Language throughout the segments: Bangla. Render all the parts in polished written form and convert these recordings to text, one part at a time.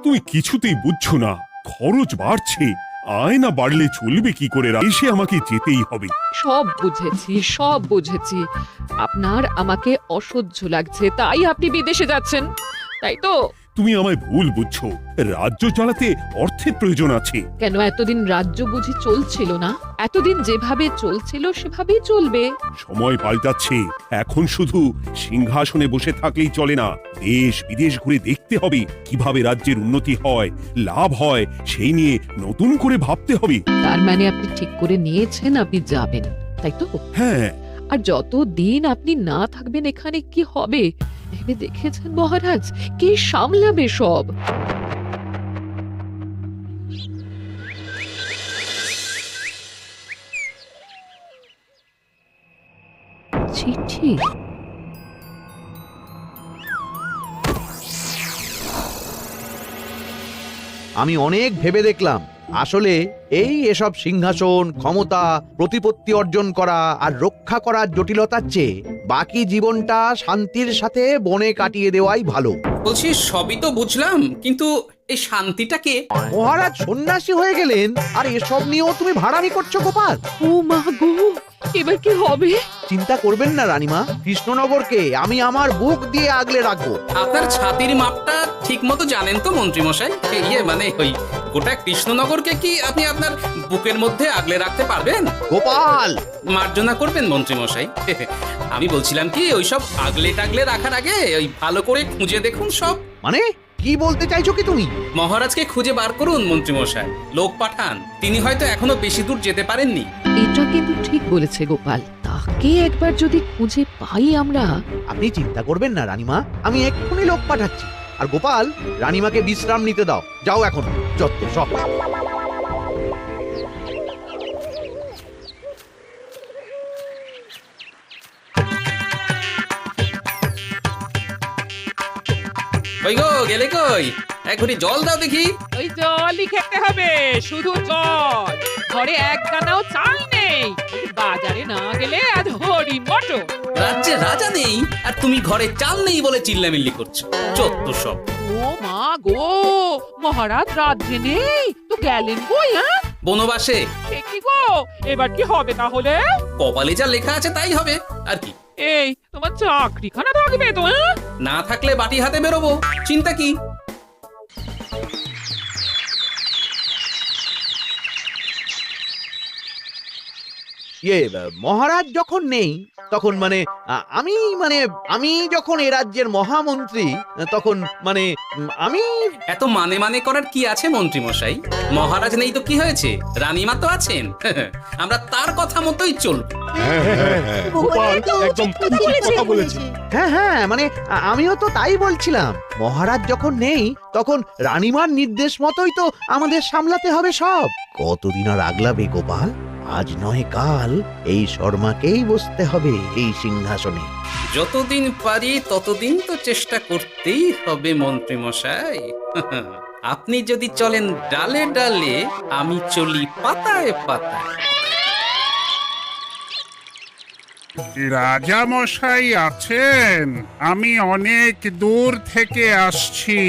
তুমি কিছুতেই বুঝছো না, খরচ বাড়ছে, আয়না বাড়লে চলবে কি করে? এসে আমাকে যেতেই হবে। সব বুঝেছি, সব বুঝেছি। আপনার আমাকে অসহ্য লাগছে, তাই আপনি বিদেশে যাচ্ছেন, তাই তো? তুমি আমায় ভুল বুঝছো, রাজ্য চালাতে অর্থের প্রয়োজন আছে। কেন এতদিন রাজ্য বুঝি চলছিল না? এতদিন যেভাবে চলছিল সেভাবেই চলবে। সময় পাল্টাচ্ছে, এখন শুধু সিংহাসনে বসে থাকলেই চলে না, দেশ বিদেশ ঘুরে দেখতে হবে কিভাবে রাজ্যের উন্নতি হয়, লাভ হয়, সেই নিয়ে নতুন করে ভাবতে হবে। তার মানে আপনি ঠিক করে নিয়েছেন আপনি যাবেন, তাই তো? হ্যাঁ। আর যতদিন আপনি না থাকবেন এখানে কি হবে ভেবে দেখেছেন মহারাজ? কে সামলাবে সব? চিঠি? আমি অনেক ভেবে দেখলাম, আসলে এসব সিংহাসন, ক্ষমতা, প্রতিপত্তি অর্জন করা আর রক্ষা করার জটিলতার চেয়ে বাকি জীবনটা শান্তির সাথে বনে কাটিয়ে দেওয়াই ভালো। বলছি সবই তো বুঝলাম, কিন্তু এই শান্তিটাকে? মহারাজ সন্ন্যাসী হয়ে গেলেন আর এসব নিয়েও তুমি ভাড়ামি করছো গোপাল। ও মা গো, এবার কি হবে? চিন্তা করবেন না রানীমা, কৃষ্ণনগরকে আমি আমার বুক দিয়ে আগলে রাখবো। আপনার ছাতির মাপটা ঠিক মতো জানেন তো মন্ত্রী মশাই? মানে ওই গোটা কৃষ্ণনগরকে কি আপনি আপনার বুকের মধ্যে আগলে রাখতে পারবেন? গোপাল, মার্জনা করবেন মন্ত্রী মশাই। আমি বলছিলাম কি, ওইসব আগলে টাগলে রাখার আগে ওই ভালো করে খুঁজে দেখুন সব। মানে কি বলতে চাইছো কি তুমি? মহারাজকে খুঁজে বার করুন মন্ত্রী মশাই, লোক পাঠান, তিনি হয়তো এখনো বেশি দূর যেতে পারেননি। এটা কিন্তু ঠিক বলেছে গোপাল, তাকে একবার যদি খুঁজে পাই আমরা। আপনি চিন্তা করবেন না রানীমা, আমি এক্ষুনি লোক পাঠাচ্ছি। আর গোপাল, রানীমাকে বিশ্রাম নিতে দাও, যাও এখন, যত সব। কই গো, গেলে কই? এক ঘটি জল দাও দেখি। ওই জলই খেতে হবে, শুধু জল। ঘরে এক দানাও চাল নেই, বাজারে না গেলে আজ হরি মটর। রাজ্যে রাজা নেই আর তুমি ঘরে চাল নেই বলে চিল্লামিল্লি করছো, চত্ব সব। ও মা গো, মহারাজ রাজ্যে নেই তো গেলেন কই? হ্যাঁ, বনবাসে। সে কি গো, এবার কি হবে তাহলে? কপালে যা লেখা আছে তাই হবে, আর কি। এই তোমার চাকরিখানা থাকবে তো? হ্যাঁ, না থাকলে বাটি হাতে বেরোবো, চিন্তা কি? মহারাজ যখন নেই তখন আমি যখন এ রাজ্যের মহামন্ত্রী, তখন আমি। এত মানে করার কি আছে মন্ত্রী মশাই? মহারাজ নেই তো কি হয়েছে, রানীমা তো আছেন। আমরা তার কথা মতোই চলবো। একদম কথা বলেছে। হ্যাঁ, আমিও তো তাই বলছিলাম, মহারাজ যখন নেই তখন রানীমার নির্দেশ মতোই তো আমাদের সামলাতে হবে সব। কতদিন আর আগলাবে গোপাল? আজ নয় কাল এই শর্মাকেই বসতে হবে এই সিংহাসনে। যতদিন পারি ততদিন তো চেষ্টা করতেই হবে মন্ত্রী মশাই। আপনি যদি চলেন ডালে ডালে, আমি চলি পাতায় পাতায়। রাজা মশাই আছেন? আমি অনেক দূর থেকে আসছি।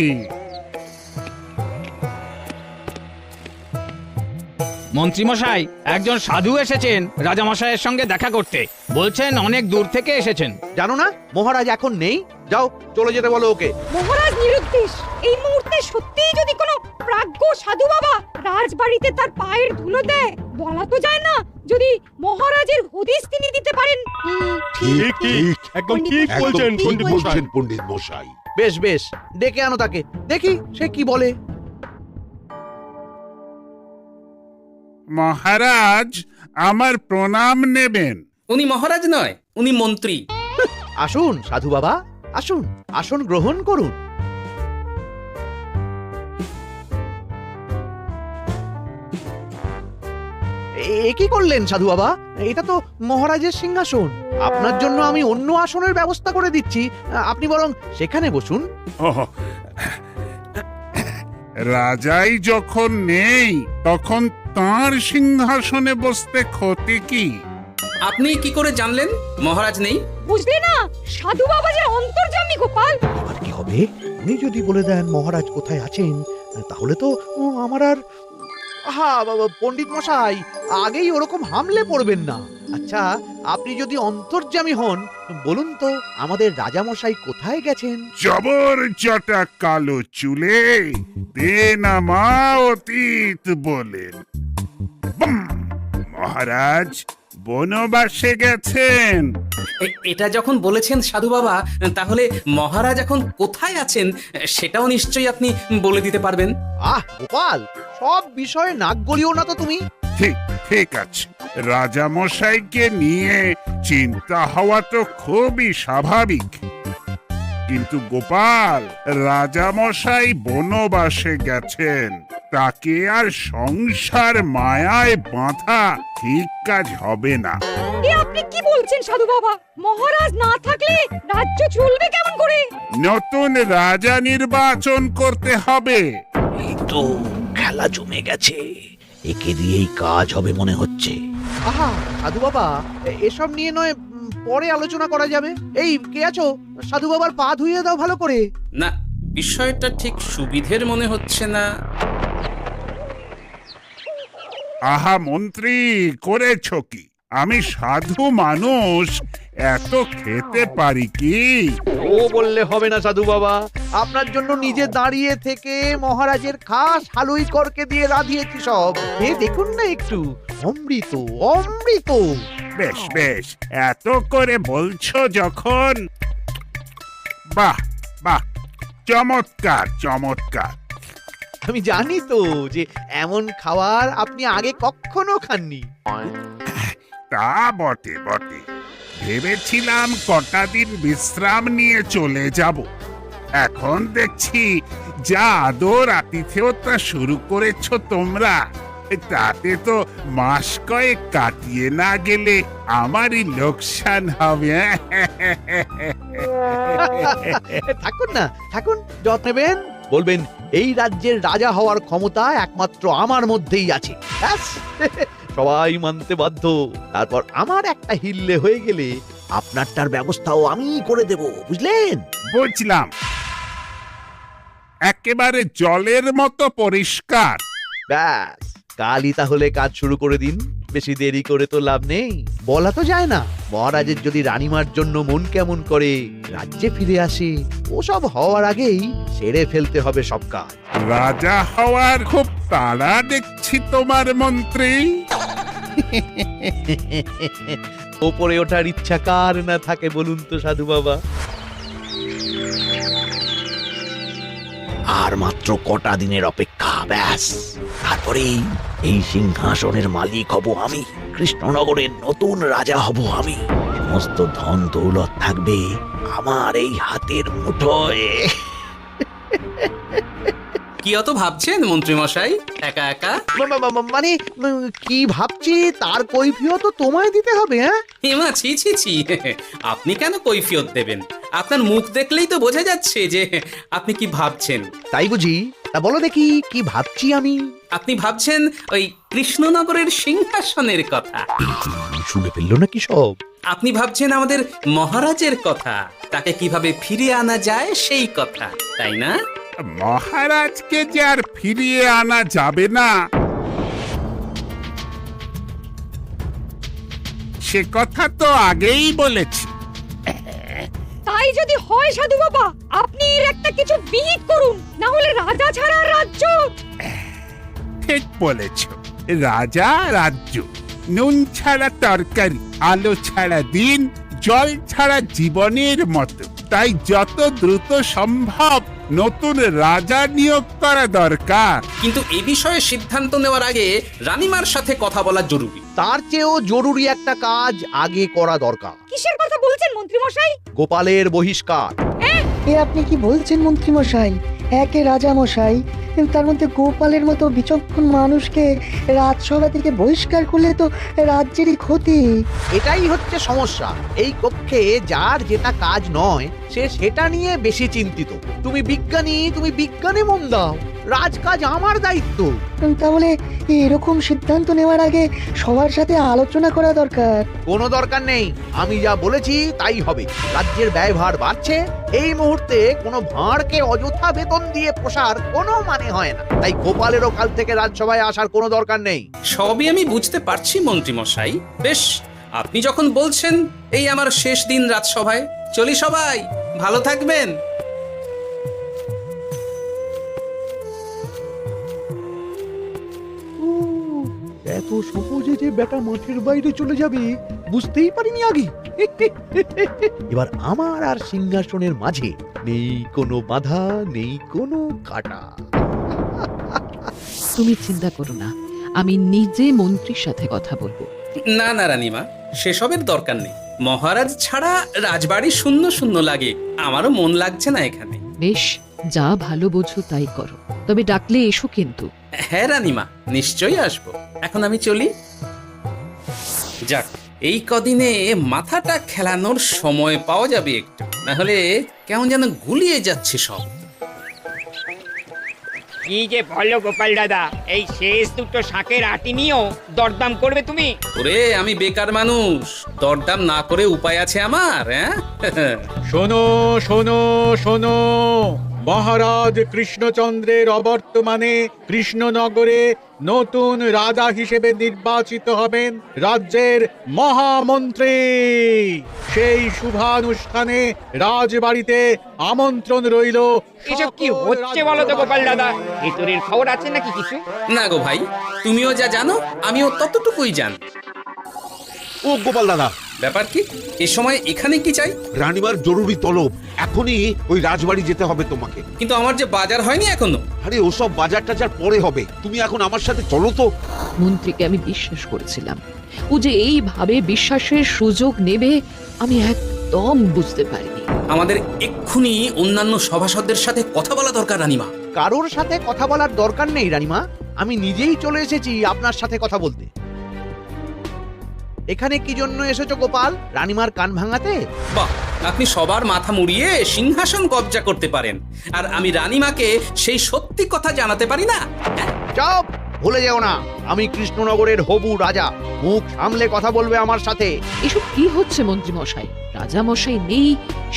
মন্ত্রীমশাই, একজন সাধু এসেছেন রাজামশাইয়ের সঙ্গে দেখা করতে, বলছেন অনেক দূর থেকে এসেছেন। জানো না মহারাজ এখন নেই? যাও, চলে যেতে বলো ওকে। মহারাজ নিরুদ্দেশ। এই মুহূর্তে সত্যিই যদি কোনো প্রাজ্ঞ সাধু বাবা রাজবাড়িতে তার পায়ের ধুলো দেয়, বলা তো যায় না যদি মহারাজের হদিস তিনি দিতে পারেন। ঠিক ঠিক, একদম ঠিক বলছেন পণ্ডিত মশাই। বেশ বেশ, ডেকে আনো তাকে, দেখি সে কি বলে। মহারাজ, আমার প্রণাম নেবেন। উনি মহারাজ নয়, উনি মন্ত্রী। আসুন সাধু বাবা, আসুন, আসন গ্রহণ করুন। এ কি করলেন সাধু বাবা? এটা তো মহারাজের সিংহাসন, আপনার জন্য আমি অন্য আসনের ব্যবস্থা করে দিচ্ছি, আপনি বরং সেখানে বসুন। রাজাই যখন নেই তখন তাঁর সিংহাসনে বসতে ক্ষতি কি? আপনি কি করে জানলেন মহারাজ নেই? বুঝলে না, সাধু বাবা যে অন্তর্যামী গোপাল। এবার কি হবে? উনি যদি বলে দেন মহারাজ কোথায় আছেন, তাহলে তো আমার আর বাবা পণ্ডিত মশাই, আগেই ওরকম হামলে পড়বেন না। আচ্ছা, আপনি যদি অন্তর্যামী হন, বলুন তো আমাদের রাজামশাই কোথায় গেছেন? জবর জটা কালো চুলে দেনামা অতীত বলেন। বুম! মহারাজ বনবাসে গেছেন। এটা যখন বলেছেন সাধু বাবা, তাহলে মহারাজ এখন কোথায় আছেন সেটাও নিশ্চয়ই আপনি বলে দিতে পারবেন। গোপাল, সব বিষয়ে নাক গলিও না তো তুমি। ঠিক ঠিক আছে, রাজা মশাইকে নিয়ে চিন্তা হওয়া তো খুবই স্বাভাবিক, কিন্তু গোপাল, রাজা মশাই বনবাসে গেছেন, তাকে আর সংসার মায়ায় বাঁধা ঠিক কাজ হবে না। এ আপনি কি বলছেন সাধু বাবা? মহারাজ না থাকলে রাজ্য চলবে কেমন করে? নতুন রাজা নির্বাচন করতে হবে। এই তো খেলা জমে গেছে, একে দিয়েই কাজ হবে মনে হচ্ছে। সাধু বাবা, এসব নিয়ে নয় পরে আলোচনা করা যাবে। এই কে আছো? সাধু বাবার পা ধুইয়ে দাও ভালো করে। না, বিষয়টা ঠিক সুবিধের মনে হচ্ছে না। আহা মন্ত্রী, করেছ কি? আমি সাধু মানুষ, এত খেতে পারি কি? ও বললে হবে না সাধু বাবা, আপনার জন্য নিজে দাঁড়িয়ে থেকে মহারাজের খাস হালুই করকে দিয়ে রাঁধিয়েছি সব। দেখুন না একটু, অমৃত অমৃত। বেশ বেশ, এত করে বলছো যখন, বাহ বাহ, চমৎকার চমৎকার। আমি জানি তো যে এমন খাবার আপনি আগে কখনো খাননি। তা বটে বটে, ভেবেছিলাম কটা দিন বিশ্রাম নিয়ে চলে যাব। এখন দেখছি যা আদর আতিথেয়তা শুরু করেছো তোমরা, তাতে তো মাস কয়েক কাটিয়ে না গেলে আমারই লোকসান হবে। থাকুন না, থাকুন, যত্ন নেবেন। বলবেন এই রাজ্যের রাজা হওয়ার ক্ষমতা একমাত্র আমার মধ্যেই আছে, ব্যাস। সবাই মানতে বাধ্য। তারপর আমার একটা হিল্লে হয়ে গেলে আপনারটার ব্যবস্থাও আমি করে দেব, বুঝলেন? বুঝলাম, একেবারে জলের মতো পরিষ্কার। ব্যাস, কালই তাহলে কাজ শুরু করে দিন, বেশি দেরি করে তো লাভ নেই। বলা তো যায় না, মহারাজের যদি রানীমার জন্য মন কেমন করে, রাজ্যে ফিরে আসে, ওসব হওয়ার আগেই সেরে ফেলতে হবে সব কাজ। রাজা হওয়ার খুব তাড়া দেখছি তোমার মন্ত্রী। ওপরে ওঠার ইচ্ছা কার না থাকে বলুন তো সাধু বাবা? আর মাত্র কটা দিনের অপেক্ষা, ব্যাস। তারপরেই এই সিংহাসনের মালিক হব আমি, কৃষ্ণনগরের নতুন রাজা হব আমি। সমস্ত ধন দৌলত থাকবে আমার এই হাতের মুঠোয়। কি অত ভাবছেন মন্ত্রী মশাই একা একা? মানে কি ভাবছি তার কৈফিয়ত তো তোমায় দিতে হবে। হিমা, ছি ছি ছি, আপনি কেন কৈফিয়ত দেবেন? আপনার মুখ দেখলেই তো বোঝা যাচ্ছে যে আপনি কি ভাবছেন। তাই বুঝি? তা বলো দেখি কি ভাবছি আমি। আপনি ভাবছেন ওই কৃষ্ণনগরের সিংহাসনের কথা। শুনে ফেললো নাকি সব? আপনি ভাবছেন আমাদের মহারাজের কথা, তাকে কিভাবে ফিরিয়ে আনা যায় সেই কথা, তাই না? মহারাজকে যে আর ফিরিয়ে আনা যাবে না, সে কথা তো আগেই বলেছি। তাই যদি হয় সাধু বাবা, আপনি এর একটা কিছু বিহিত করুন, না হলে রাজা ছাড়া রাজ্য। ঠিক বলেছ, রাজা রাজ্য, নুন ছাড়া তরকারি, আলো ছাড়া দিন, জল ছাড়া জীবনের মতো। তাই যত দ্রুত সম্ভব নতুন রাজা নিয়োগ করা দরকার। কিন্তু এ বিষয়ে সিদ্ধান্ত নেওয়ার আগে রানীমার সাথে কথা বলা জরুরি। তার চেয়েও জরুরি একটা কাজ আগে করা দরকার। কিসের কথা বলছেন মন্ত্রী মশাই? গোপালের বহিষ্কার। এ আপনি কি বলছেন মন্ত্রী মশাই? একে রাজা মশাই, তার মধ্যে গোপালের মতো বিচক্ষণ মানুষকে রাজসভা থেকে বহিষ্কার করলে তো রাজ্যেরই ক্ষতি। এটাই হচ্ছে সমস্যা। এই কক্ষে যার যেটা কাজ নয়, সে সেটা নিয়ে বেশি চিন্তিত। তুমি বিজ্ঞানী, তুমি বিজ্ঞানে মন দাও। রাজকাজ আমার দায়িত্ব। তাহলে এরকম সিদ্ধান্ত নেওয়ার আগে সবার সাথে আলোচনা করা দরকার। কোনো দরকার নেই, আমি যা বলেছি তাই হবে। রাজ্যের ব্যয়ভার বাড়ছে, এই মুহূর্তে কোনো ভাঁড়কে অযথা বেতন দিয়ে পোষার কোনো মানে হয় না। তাই গোপালেরও কাল থেকে রাজসভায় আসার কোনো দরকার নেই। সবই আমি বুঝতে পারছি মন্ত্রী মশাই। বেশ, আপনি যখন বলছেন, এই আমার শেষ দিন রাজসভায়, চলি সবাই, ভালো থাকবেন। এত সহজে যে বেটা মাঠের বাইরে চলে যাবে বুঝতেই পারিনি আগে। এবার আমার আর সিংহাসনের মাঝে নেই কোনো বাধা, নেই কোনো কাটা। তুমি চিন্তা করো না, আমি নিজে মন্ত্রীর সাথে কথা বলবো। না না রানীমা, সেসবের দরকার নেই। মহারাজ ছাড়া রাজবাড়ি শূন্য শূন্য লাগে, আমারও মন লাগছে না এখানে। বেশ, যা ভালো বোঝো তাই করো, তবে ডাকলে এসো কিন্তু। হ্যাঁ রানীমা, নিশ্চয়ই আসবো। এখন আমি চলি। যাক, এই কদিনে মাথাটা খেলানোর সময় পাওয়া যাবে একটু, না হলে কেমন যেন গুলিয়ে যাচ্ছে সব। কি যে বলো গোপাল দাদা, এই শেষ দুটো শাকের আটি নিয়েও দরদাম করবে তুমি? ওরে, আমি বেকার মানুষ, দরদাম না করে উপায় আছে আমার? হ্যাঁ শোনো শোনো শোনো, মহারাজ কৃষ্ণচন্দ্রের অবর্তমানে কৃষ্ণনগরে নতুন রাজা হিসেবে নির্বাচিত হবেন রাজ্যের মহামন্ত্রী। সেই শুভানুষ্ঠানে রাজবাড়িতে আমন্ত্রণ রইল। এসব কি হচ্ছে বলো তো গোপাল দাদা? ভেতরের খবর আছে নাকি কিছু? না গো ভাই, তুমিও যা জানো আমিও ততটুকুই জানি। ও গোপাল দাদা, ব্যাপার কি? এ সময় এখানে কি চাই? রানীমার জরুরি তলব, এখনই ওই রাজবাড়ি যেতে হবে তোমাকে। কিন্তু আমার যে বাজার হয়নি এখনো। আরে ওসব বাজার টাজার পরে হবে, তুমি এখন আমার সাথে চলো তো। মন্ত্রীকে আমি বিশ্বাস করেছিলাম, ও যে এইভাবে বিশ্বাসের সুযোগ নেবে আমি একদম বুঝতে পারিনি। আমাদের এক্ষুনি অন্যান্য সভাসদদের সাথে কথা বলা দরকার রানীমা। কারোর সাথে কথা বলার দরকার নেই রানীমা, আমি নিজেই চলে এসেছি আপনার সাথে কথা বলতে। এখানে কি জন্য এসেছো গোপাল? রানীমার কান ভাঙাতে? বাহ, আপনি সবার মাথা মুড়িয়ে সিংহাসন কবজা করতে পারেন, আর আমি রানীমাকে সেই সত্যি কথা জানাতে পারি না? চুপ, ভুলে যেও না আমি কৃষ্ণনগরের হবু রাজা। মুখ সামলে কথা বলবে আমার সাথে। এসব কি হচ্ছে মন্ত্রী মশাই? রাজা মশাই নেই,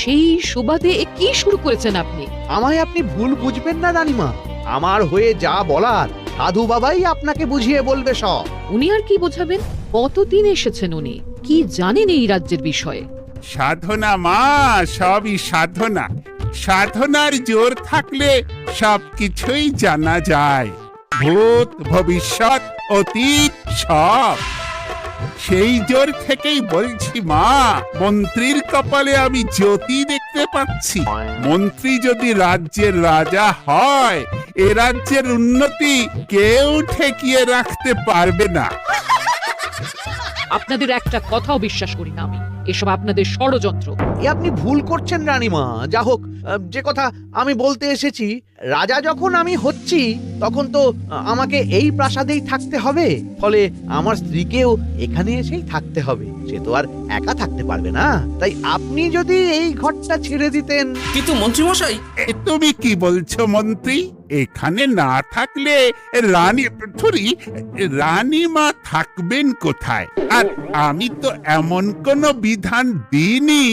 সেই সুবাদে এ কি শুরু করেছেন আপনি? আমায় আপনি ভুল বুঝবেন না রানীমা, আমার হয়ে যা বলার সাধু বাবাই আপনাকে বুঝিয়ে বলবে সব। উনি আর কি বোঝাবেন? কতদিন এসেছেন উনি, কি জানেন এই রাজ্যের বিষয়ে? সাধনা মা, সবই সাধনা। সাধনার জোর থাকলে সবকিছুই জানা যায়, ভূত ভবিষ্যৎ অতীত সব। সেই জোর থেকেই বলছি মা, মন্ত্রীর কপালে আমি জ্যোতি দেখতে পাচ্ছি। মন্ত্রী যদি রাজ্যের রাজা হয়, এ রাজ্যের উন্নতি কেউ ঠেকিয়ে রাখতে পারবে না। আপনাদের একটা কথাও বিশ্বাস করি না আমি, এসব আপনাদের ষড়যন্ত্র। এ আপনি ভুল করছেন রানীমা। যা হোক, যে কথা আমি বলতে এসেছি, রাজা যখন আমি হচ্ছি তখন তো আমাকে এই প্রাসাদেই থাকতে হবে, ফলে আমার স্ত্রীকেও এখানে এসেই থাকতে হবে। সে তো আর একা থাকতে পারবে না, তাই আপনি যদি এই ঘরটা ছেড়ে দিতেন। কিন্তু মন্ত্রী মশাই, তুমি কি বলছো মন্ত্রী? এখানে না থাকলে রানীমা থাকবেন কোথায়? আর আমি তো এমন কোনো বিধান দিইনি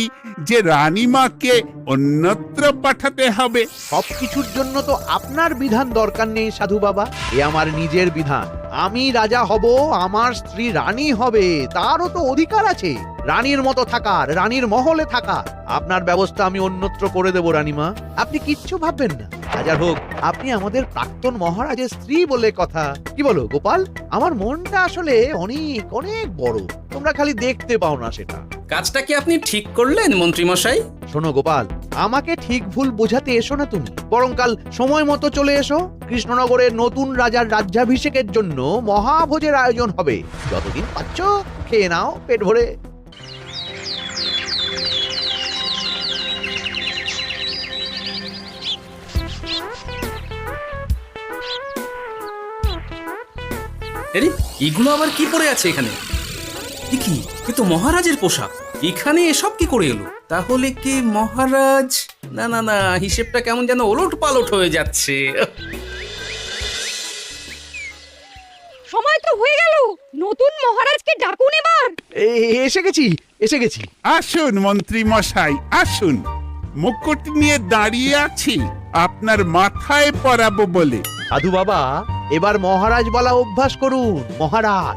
যে রানীমাকে অন্যত্র পাঠাতে হবে। সবকিছুর জন্য তো আপনার বিধান দরকার নেই সাধু বাবা, এ আমার নিজের বিধান। আমি রাজা হব, আমার স্ত্রী রানী হবে, তারও তো অধিকার আছে রানীর মতো থাকার, রানীর মহলে থাকার। আপনার ব্যবস্থা আমি অন্যত্র করে দেব রানীমা, আপনি কিচ্ছু ভাববেন না। হাজার হোক আপনি আমাদের প্রাক্তন মহারাজের স্ত্রী বলে কথা। কি বলো গোপাল? আমার মনটা আসলে অনেক অনেক বড়, তোমরা খালি দেখতে পাও না সেটা। কাজটা কি আপনি ঠিক করলেন মন্ত্রী মশাই? শোনো গোপাল, আমাকে ঠিক ভুল বোঝাতে এসো না তুমি, বরং কাল সময় মতো চলে এসো। কৃষ্ণনগরের নতুন রাজার রাজ্যাভিষেকের জন্য মহাভোজের আয়োজন হবে। যতদিন পাচ্ছ খেয়ে নাও পেট ভরে। আরে, এগুলো আবার কি পরে আছে এখানে? কি, কিন্তু মহারাজের পোশাক, এখানে এসব কি করে এলো? তাহলে কি মহারাজ? না না না, হিসেবটা কেমন যেন ওলট পালট হয়ে যাচ্ছে। তো হয়ে গেল, নতুন মহারাজকে ডাকুন এবার। এসে গেছি, এসে গেছি। আসুন মন্ত্রী মশাই আসুন, মুকুট নিয়ে দাঁড়িয়ে আছি আপনার মাথায় পরাবো বলে। সাধু বাবা, এবার মহারাজ বলা অভ্যাস করুন। মহারাজ।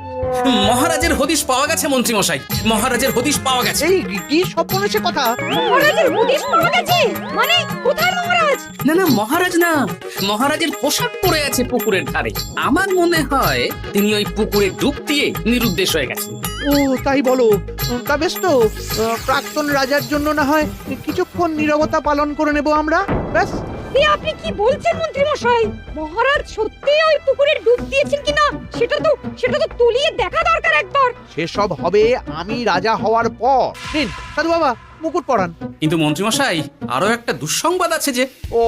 মহারাজের হদিশ পাওয়া গেছে মন্ত্রী মশাই, মহারাজের হদিশ পাওয়া গেছে। এই কি স্বপ্ন কথা? মহারাজের হদিশ পাওয়া গেছে মানে কোথায় মহারাজ? না না, মহারাজ না, মহারাজের পোশাক পরে আছে পুকুরের ধারে। আমার মনে হয় তিনি ওই পুকুরে ডুব দিয়ে নিরুদ্দেশ হয়ে গেছেন। ও তাই বলো? তা বেশ তো, প্রাক্তন রাজার জন্য না হয় কিছুক্ষণ নীরবতা পালন করে নেব আমরা, ব্যাস। আপনি কি বলছেন মন্ত্রী মশাই? মহারাজ সত্যি ওই পুকুরে ডুব দিয়েছেন কিনা সেটা তো তুলিয়ে দেখা দরকার একবার। সেসব হবে আমি রাজা হওয়ার পর। নিন সাধু বাবা, মুকুট পরান। কিন্তু মন্ত্রী মশাই, আরো একটা দুঃসংবাদ আছে যে। ও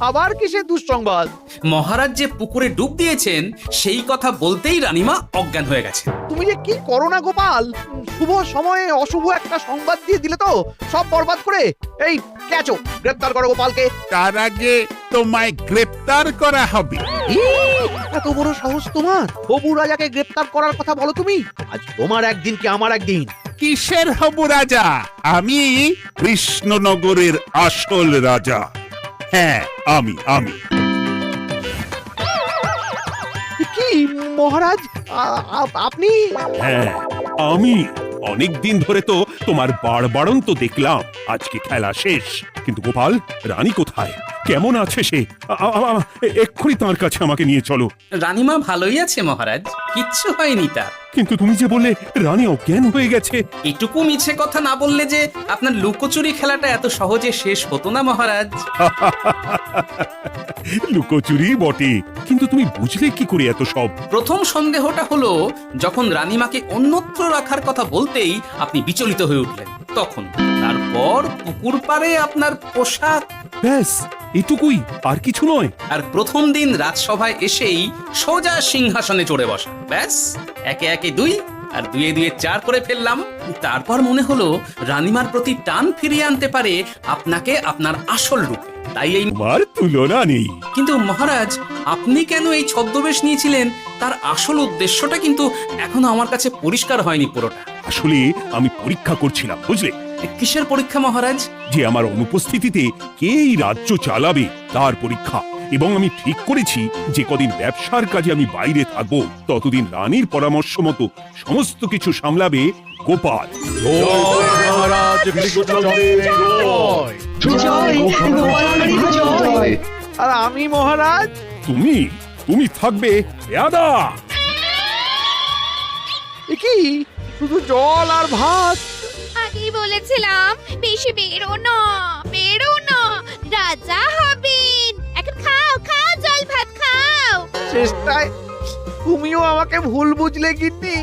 আবার কিসের দুঃসংবাদ? মহারাজ যে পুকুরে ডুব দিয়েছেন সেই কথা বলতেই রানীমা অজ্ঞান হয়ে গেছে। তুমি যে কি করো না গোপাল, শুভ সময়ে অশুভ একটা সংবাদ দিয়ে দিলে তো সব বরবাদ করে। এই ক্যাচো, গ্রেফতার করো গোপালকে। তার আগে তোমায় গ্রেপ্তার করা হবে। এত বড় সাহস তোমার? হবু রাজাকে গ্রেফতার করার কথা বলো তুমি? আজ তোমার একদিন কি আমার একদিন? কিসের হবু রাজা? আমি কৃষ্ণনগরের আসল রাজা। হ্যাঁ, আমি। কি মহারাজ, আপনি? হ্যাঁ, আমি অনেক দিন ধরে তো তোমার বাড়বাড়ন্ত দেখলাম, আজকে খেলা শেষ। কিন্তু গোপাল, রানী কোথায়? কেমন আছে সে? এক্ষুনি তার কাছে আমাকে নিয়ে চলো। রানীমা ভালোই আছে মহারাজ, কিচ্ছু হয়নি তার। কিন্তু তুমি যে বললে রানী অজ্ঞান হয়ে গেছে। এটুকু মিছে কথা না বললে যে আপনার লুকোচুরি খেলাটা এত সহজে শেষ হতো না মহারাজ। লুকোচুরি বটে, কিন্তু তুমি বুঝলে কি করে এত সব? প্রথম সন্দেহটা হলো যখন রানীমাকে অন্যত্র রাখার কথা বলতেই আপনি বিচলিত হয়ে উঠলেন তখন। তারপর পুকুর পাড়ে আপনার পোশাক, ব্যাস এটুকুই, আর কিছু নয়। আর প্রথম দিন রাজসভায় এসেই সোজা সিংহাসনে চড়ে বসা, ব্যাস। একে একে 2 আর 2 এ 2 4 করে ফেললাম। তারপর মনে হলো রানীমার প্রতি টান ফিরিয়ে আনতে পারে আপনাকে আপনার আসল রূপে, তাই এই। তোমার তুলনা নেই। কিন্তু মহারাজ, আপনি কেন এই ছদ্মবেশ নিয়েছিলেন তার আসল উদ্দেশ্যটা কিন্তু এখনো আমার কাছে পরিষ্কার হয়নি পুরোটা। আসলে আমি পরীক্ষা করছিলাম, বুঝলে? কিসের পরীক্ষা মহারাজ? যে আমার অনুপস্থিতিতে কে এই রাজ্য চালাবে তার পরীক্ষা। এবং আমি ঠিক করেছি যে কদিন ব্যবসার কাজে আমি বাইরে থাকবো ততদিন রানীর পরামর্শ মতো সমস্ত কিছু সামলাবে গোপাল। আর আমি মহারাজ? তুমি থাকবে পেয়াদা। কি শুধু জল আর ভাত? আগেই বলেছিলাম বেশি বেরো না, রাজা হবেন। এখন খাও জল ভাত খাও। চেষ্টায় তুমিও আমাকে ভুল বুঝলে গিন্নি।